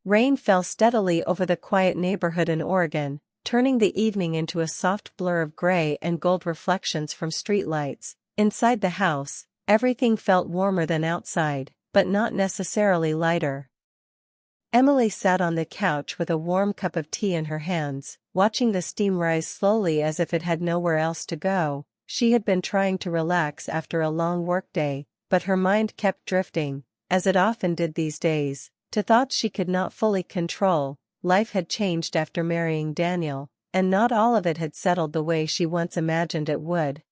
Rain fell steadily over the quiet neighborhood in Oregon, turning the evening into a soft blur of gray and gold reflections from streetlights. Inside the house, everything felt warmer than outside, but not necessarily lighter. Emily sat on the couch with a warm cup of tea in her hands, watching the steam rise slowly as if it had nowhere else to go. She had been trying to relax after a long workday, but her mind kept drifting, as it often did these days, to thoughts she could not fully control. Life had changed after marrying Daniel, and not all of it had settled the way she once imagined it would.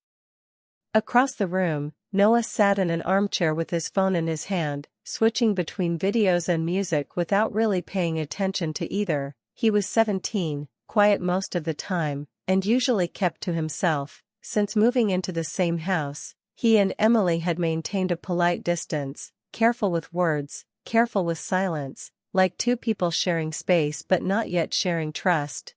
Across the room, Noah sat in an armchair with his phone in his hand, switching between videos and music without really paying attention to either. He was 17, quiet most of the time, and usually kept to himself. Since moving into the same house, he and Emily had maintained a polite distance, careful with words, careful with silence, like two people sharing space but not yet sharing trust.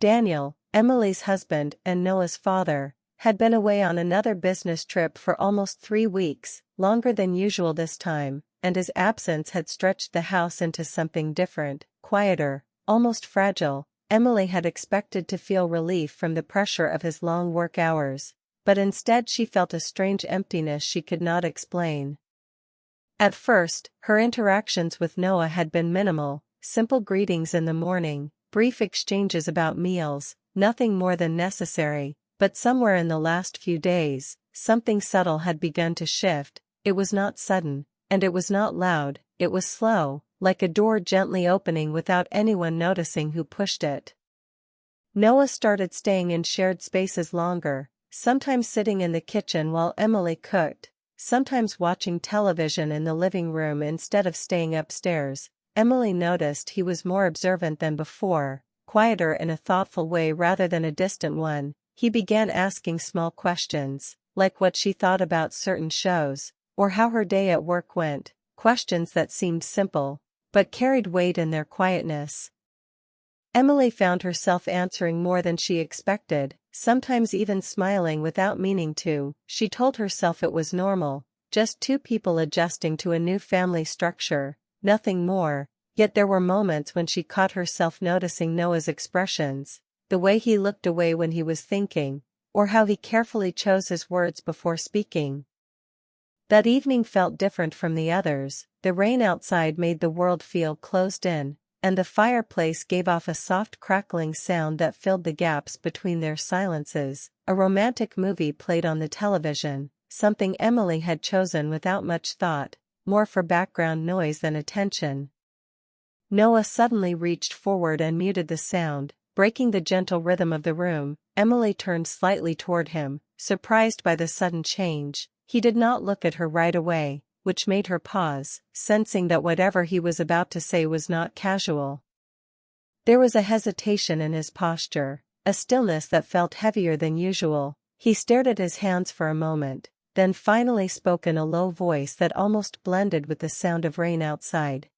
Daniel, Emily's husband and Noah's father, had been away on another business trip for almost 3 weeks, longer than usual this time, and his absence had stretched the house into something different, quieter, almost fragile. Emily had expected to feel relief from the pressure of his long work hours, but instead she felt a strange emptiness she could not explain. At first, her interactions with Noah had been minimal, simple greetings in the morning, brief exchanges about meals, nothing more than necessary. But somewhere in the last few days, something subtle had begun to shift. It was not sudden, and it was not loud, it was slow, like a door gently opening without anyone noticing who pushed it. Noah started staying in shared spaces longer, sometimes sitting in the kitchen while Emily cooked, sometimes watching television in the living room instead of staying upstairs. Emily noticed he was more observant than before, quieter in a thoughtful way rather than a distant one. He began asking small questions, like what she thought about certain shows, or how her day at work went, questions that seemed simple, but carried weight in their quietness. Emily found herself answering more than she expected, sometimes even smiling without meaning to. She told herself it was normal, just two people adjusting to a new family structure, nothing more. Yet there were moments when she caught herself noticing Noah's expressions, the way he looked away when he was thinking, or how he carefully chose his words before speaking. That evening felt different from the others. The rain outside made the world feel closed in, and the fireplace gave off a soft crackling sound that filled the gaps between their silences. A romantic movie played on the television, something Emily had chosen without much thought, more for background noise than attention. Noah suddenly reached forward and muted the sound, breaking the gentle rhythm of the room. Emily turned slightly toward him, surprised by the sudden change. He did not look at her right away, which made her pause, sensing that whatever he was about to say was not casual. There was a hesitation in his posture, a stillness that felt heavier than usual. He stared at his hands for a moment, then finally spoke in a low voice that almost blended with the sound of rain outside.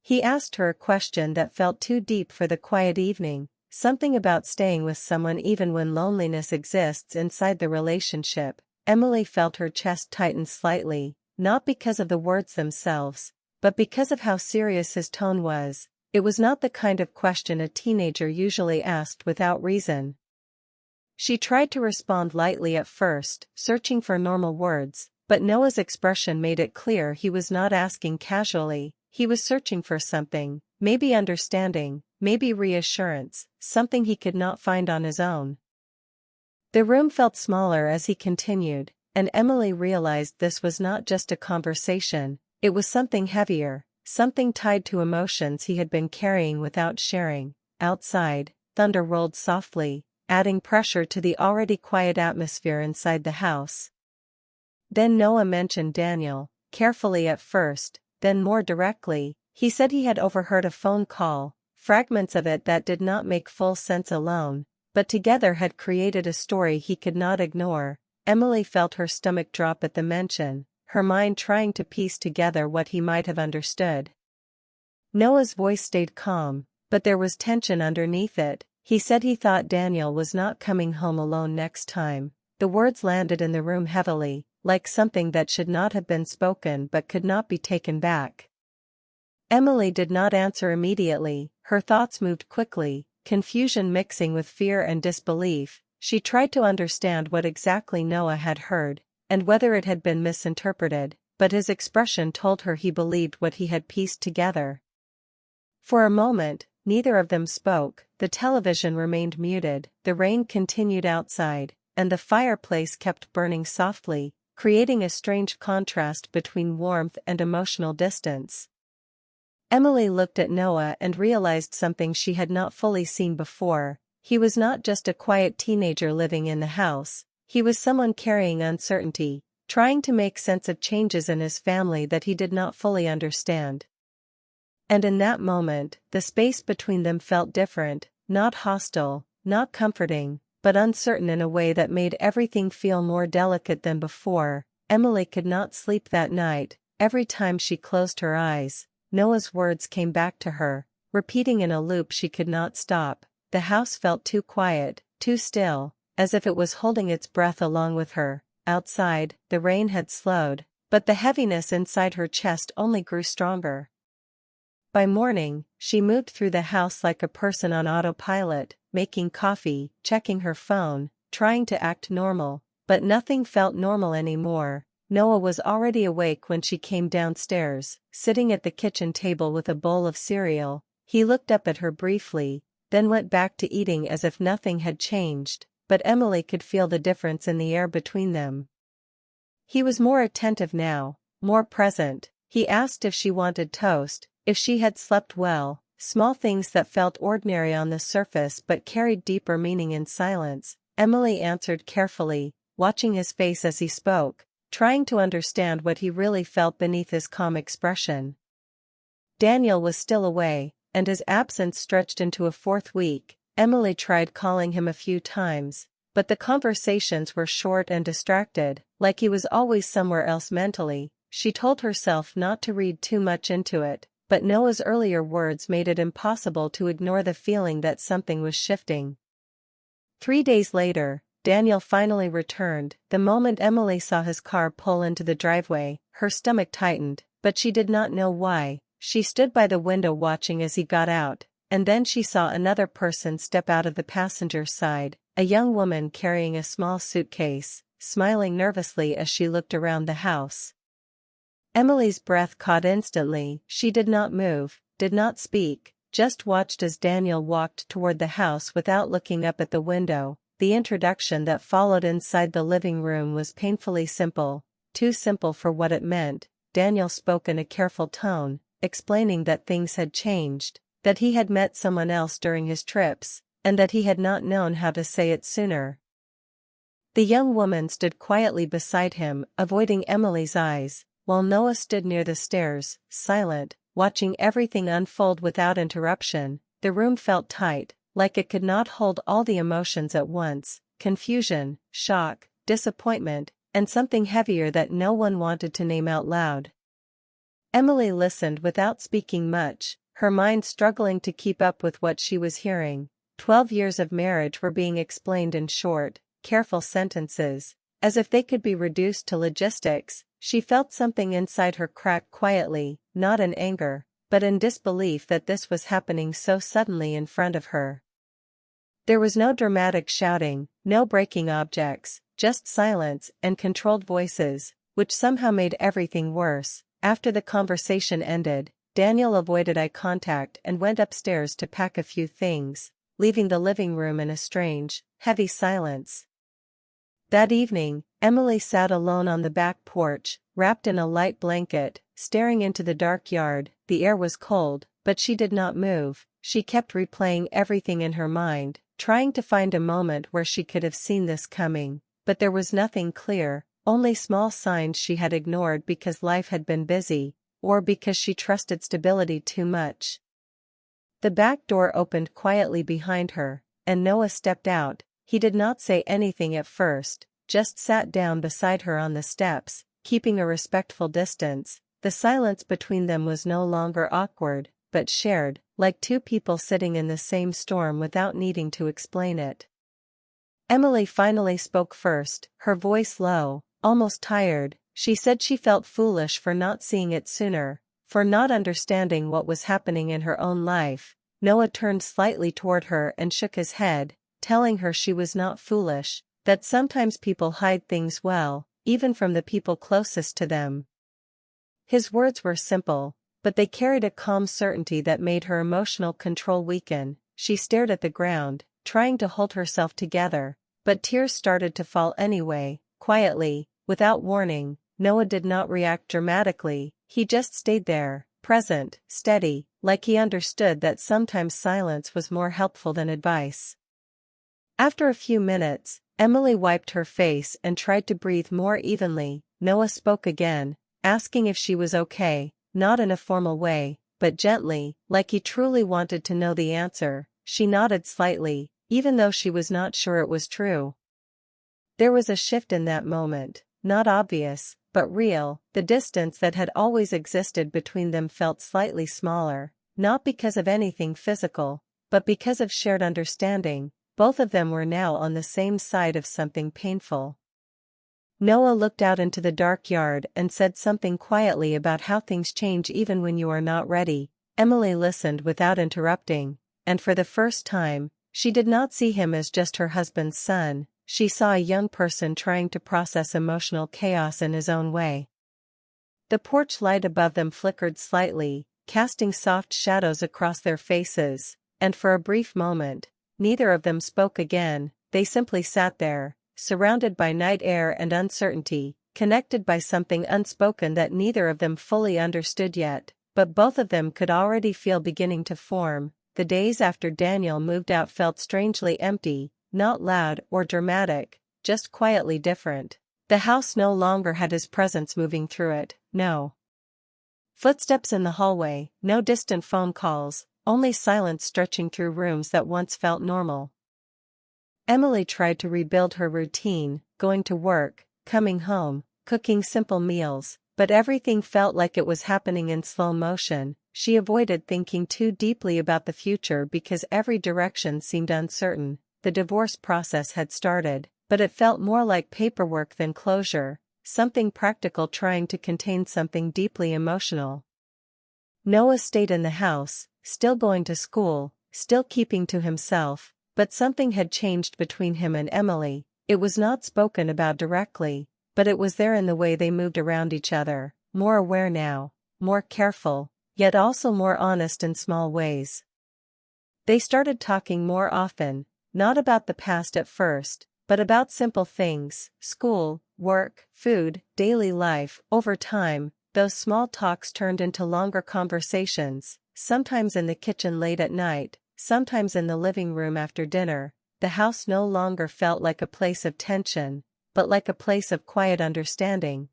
He asked her a question that felt too deep for the quiet evening, something about staying with someone even when loneliness exists inside the relationship. Emily felt her chest tighten slightly, not because of the words themselves, but because of how serious his tone was. It was not the kind of question a teenager usually asked without reason. She tried to respond lightly at first, searching for normal words, but Noah's expression made it clear he was not asking casually. He was searching for something, maybe understanding, maybe reassurance, something he could not find on his own. The room felt smaller as he continued, and Emily realized this was not just a conversation, it was something heavier, something tied to emotions he had been carrying without sharing. Outside, thunder rolled softly, adding pressure to the already quiet atmosphere inside the house. Then Noah mentioned Daniel, carefully at first, then more directly. He said he had overheard a phone call, fragments of it that did not make full sense alone, but together had created a story he could not ignore. Emily felt her stomach drop at the mention, her mind trying to piece together what he might have understood. Noah's voice stayed calm, but there was tension underneath it. He said he thought Daniel was not coming home alone next time. The words landed in the room heavily, like something that should not have been spoken but could not be taken back. Emily did not answer immediately, her thoughts moved quickly, confusion mixing with fear and disbelief. She tried to understand what exactly Noah had heard, and whether it had been misinterpreted, but his expression told her he believed what he had pieced together. For a moment, neither of them spoke, the television remained muted, the rain continued outside, and the fireplace kept burning softly, creating a strange contrast between warmth and emotional distance. Emily looked at Noah and realized something she had not fully seen before. He was not just a quiet teenager living in the house, he was someone carrying uncertainty, trying to make sense of changes in his family that he did not fully understand. And in that moment, the space between them felt different, not hostile, not comforting, but uncertain in a way that made everything feel more delicate than before. Emily could not sleep that night. Every time she closed her eyes, Noah's words came back to her, repeating in a loop she could not stop. The house felt too quiet, too still, as if it was holding its breath along with her. Outside, the rain had slowed, but the heaviness inside her chest only grew stronger. By morning, she moved through the house like a person on autopilot, making coffee, checking her phone, trying to act normal, but nothing felt normal anymore. Noah was already awake when she came downstairs, sitting at the kitchen table with a bowl of cereal. He looked up at her briefly, then went back to eating as if nothing had changed, but Emily could feel the difference in the air between them. He was more attentive now, more present. He asked if she wanted toast, if she had slept well, small things that felt ordinary on the surface but carried deeper meaning in silence. Emily answered carefully, watching his face as he spoke, trying to understand what he really felt beneath his calm expression. Daniel was still away, and his absence stretched into a fourth week. Emily tried calling him a few times, but the conversations were short and distracted, like he was always somewhere else mentally. She told herself not to read too much into it, but Noah's earlier words made it impossible to ignore the feeling that something was shifting. 3 days later, Daniel finally returned. The moment Emily saw his car pull into the driveway, her stomach tightened, but she did not know why. She stood by the window watching as he got out, and then she saw another person step out of the passenger side, a young woman carrying a small suitcase, smiling nervously as she looked around the house. Emily's breath caught instantly. She did not move, did not speak, just watched as Daniel walked toward the house without looking up at the window. The introduction that followed inside the living room was painfully simple, too simple for what it meant. Daniel spoke in a careful tone, explaining that things had changed, that he had met someone else during his trips, and that he had not known how to say it sooner. The young woman stood quietly beside him, avoiding Emily's eyes, while Noah stood near the stairs, silent, watching everything unfold without interruption. The room felt tight, like it could not hold all the emotions at once: confusion, shock, disappointment, and something heavier that no one wanted to name out loud. Emily listened without speaking much, her mind struggling to keep up with what she was hearing. 12 years of marriage were being explained in short, careful sentences, as if they could be reduced to logistics. She felt something inside her crack quietly, not in anger, but in disbelief that this was happening so suddenly in front of her. There was no dramatic shouting, no breaking objects, just silence and controlled voices, which somehow made everything worse. After the conversation ended, Daniel avoided eye contact and went upstairs to pack a few things, leaving the living room in a strange, heavy silence. That evening, Emily sat alone on the back porch, wrapped in a light blanket, staring into the dark yard. The air was cold, but she did not move. She kept replaying everything in her mind, trying to find a moment where she could have seen this coming, but there was nothing clear, only small signs she had ignored because life had been busy, or because she trusted stability too much. The back door opened quietly behind her, and Noah stepped out. He did not say anything at first, just sat down beside her on the steps, keeping a respectful distance. The silence between them was no longer awkward, but shared, like two people sitting in the same storm without needing to explain it. Emily finally spoke first, her voice low, almost tired. She said she felt foolish for not seeing it sooner. for not understanding what was happening in her own life. Noah turned slightly toward her and shook his head, telling her she was not foolish, that sometimes people hide things well, even from the people closest to them. His words were simple, but they carried a calm certainty that made her emotional control weaken. She stared at the ground, trying to hold herself together, but tears started to fall anyway, quietly, without warning. Noah did not react dramatically, he just stayed there, present, steady, like he understood that sometimes silence was more helpful than advice. After a few minutes, Emily wiped her face and tried to breathe more evenly. Noah spoke again, asking if she was okay, not in a formal way, but gently, like he truly wanted to know the answer. She nodded slightly, even though she was not sure it was true. There was a shift in that moment, not obvious, but real. The distance that had always existed between them felt slightly smaller, not because of anything physical, but because of shared understanding. Both of them were now on the same side of something painful. Noah looked out into the dark yard and said something quietly about how things change even when you are not ready. Emily listened without interrupting, and for the first time, she did not see him as just her husband's son. She saw a young person trying to process emotional chaos in his own way. The porch light above them flickered slightly, casting soft shadows across their faces, and for a brief moment, neither of them spoke again. They simply sat there, surrounded by night air and uncertainty, connected by something unspoken that neither of them fully understood yet, but both of them could already feel beginning to form. The days after Daniel moved out felt strangely empty, not loud or dramatic, just quietly different. The house no longer had his presence moving through it, no footsteps in the hallway, no distant phone calls, only silence stretching through rooms that once felt normal. Emily tried to rebuild her routine, going to work, coming home, cooking simple meals, but everything felt like it was happening in slow motion. She avoided thinking too deeply about the future because every direction seemed uncertain. The divorce process had started, but it felt more like paperwork than closure, something practical trying to contain something deeply emotional. Noah stayed in the house, still going to school, still keeping to himself, but something had changed between him and Emily. It was not spoken about directly, but it was there in the way they moved around each other, more aware now, more careful, yet also more honest in small ways. They started talking more often, not about the past at first, but about simple things, school, work, food, daily life. Over time, those small talks turned into longer conversations, sometimes in the kitchen late at night, sometimes in the living room after dinner. The house no longer felt like a place of tension, but like a place of quiet understanding.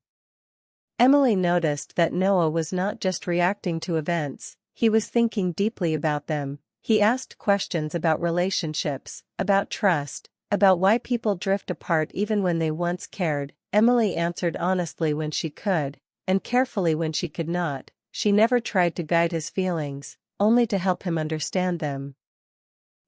Emily noticed that Noah was not just reacting to events, he was thinking deeply about them. He asked questions about relationships, about trust, about why people drift apart even when they once cared. Emily answered honestly when she could, and carefully when she could not. She never tried to guide his feelings, only to help him understand them.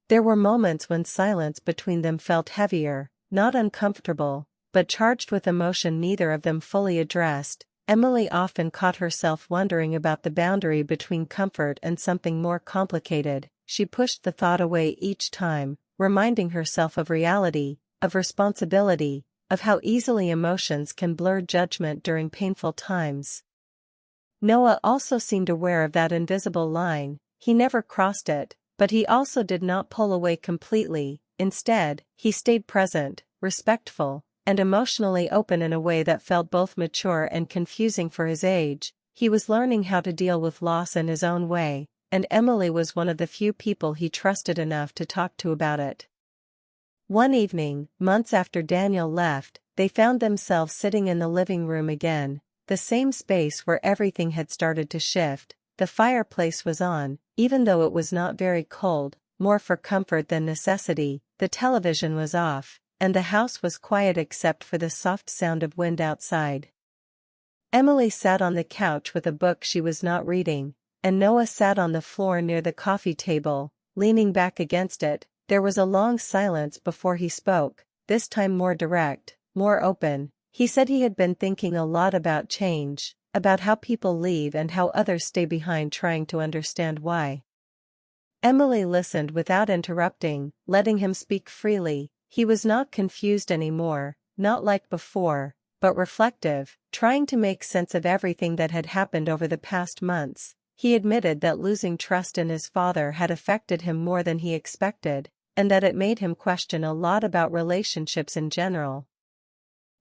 There were moments when silence between them felt heavier, not uncomfortable, but charged with emotion neither of them fully addressed. Emily often caught herself wondering about the boundary between comfort and something more complicated. She pushed the thought away each time, reminding herself of reality, of responsibility, of how easily emotions can blur judgment during painful times. Noah also seemed aware of that invisible line. He never crossed it, but he also did not pull away completely. Instead, he stayed present, respectful, and emotionally open in a way that felt both mature and confusing for his age. He was learning how to deal with loss in his own way, and Emily was one of the few people he trusted enough to talk to about it. One evening, months after Daniel left, they found themselves sitting in the living room again, the same space where everything had started to shift. The fireplace was on, even though it was not very cold, more for comfort than necessity. The television was off, and the house was quiet except for the soft sound of wind outside. Emily sat on the couch with a book she was not reading, and Noah sat on the floor near the coffee table, leaning back against it. There was a long silence before he spoke, this time more direct, more open. He said he had been thinking a lot about change, about how people leave and how others stay behind, trying to understand why. Emily listened without interrupting, letting him speak freely. He was not confused anymore, not like before, but reflective, trying to make sense of everything that had happened over the past months. He admitted that losing trust in his father had affected him more than he expected, and that it made him question a lot about relationships in general.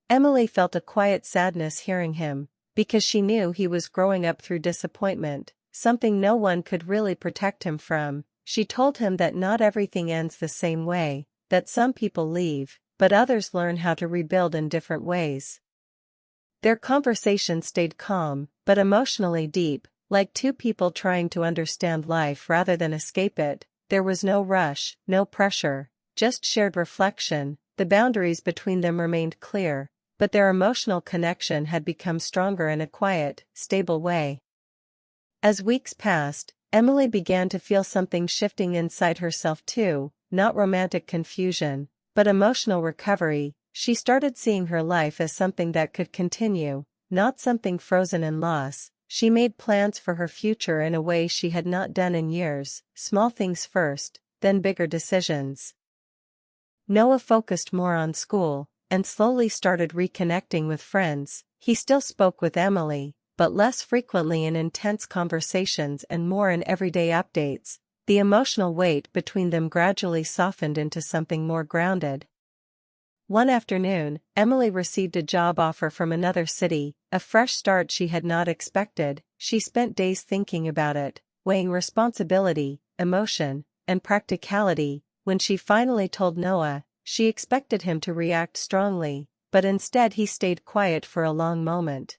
Emily felt a quiet sadness hearing him, because she knew he was growing up through disappointment, something no one could really protect him from. She told him that not everything ends the same way, that some people leave, but others learn how to rebuild in different ways. Their conversation stayed calm, but emotionally deep, like two people trying to understand life rather than escape it. There was no rush, no pressure, just shared reflection. The boundaries between them remained clear, but their emotional connection had become stronger in a quiet, stable way. As weeks passed, Emily began to feel something shifting inside herself too, not romantic confusion, but emotional recovery. She started seeing her life as something that could continue, not something frozen in loss. She made plans for her future in a way she had not done in years, small things first, then bigger decisions. Noah focused more on school, and slowly started reconnecting with friends. He still spoke with Emily, but less frequently in intense conversations and more in everyday updates. The emotional weight between them gradually softened into something more grounded. One afternoon, Emily received a job offer from another city, a fresh start she had not expected. She spent days thinking about it, weighing responsibility, emotion, and practicality. When she finally told Noah, she expected him to react strongly, but instead he stayed quiet for a long moment.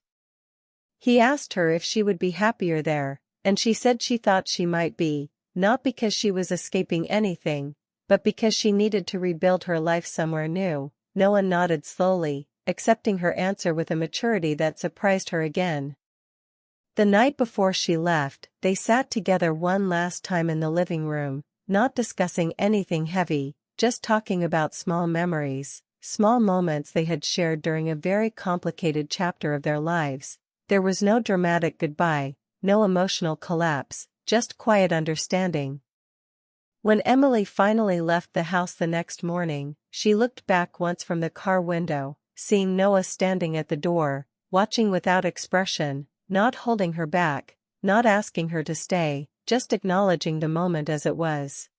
He asked her if she would be happier there, and she said she thought she might be, not because she was escaping anything, but because she needed to rebuild her life somewhere new. Noah nodded slowly, accepting her answer with a maturity that surprised her again. The night before she left, they sat together one last time in the living room, not discussing anything heavy, just talking about small memories, small moments they had shared during a very complicated chapter of their lives. There was no dramatic goodbye, no emotional collapse, just quiet understanding. When Emily finally left the house the next morning, she looked back once from the car window, seeing Noah standing at the door, watching without expression, not holding her back, not asking her to stay, just acknowledging the moment as it was.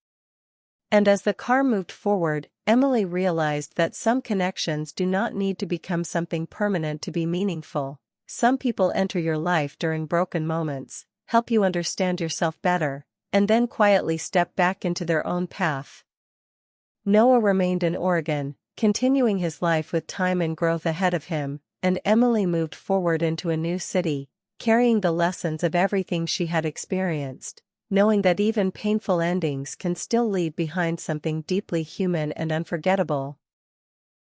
And as the car moved forward, Emily realized that some connections do not need to become something permanent to be meaningful. Some people enter your life during broken moments, help you understand yourself better, and then quietly step back into their own path. Noah remained in Oregon, continuing his life with time and growth ahead of him, and Emily moved forward into a new city, carrying the lessons of everything she had experienced, knowing that even painful endings can still leave behind something deeply human and unforgettable.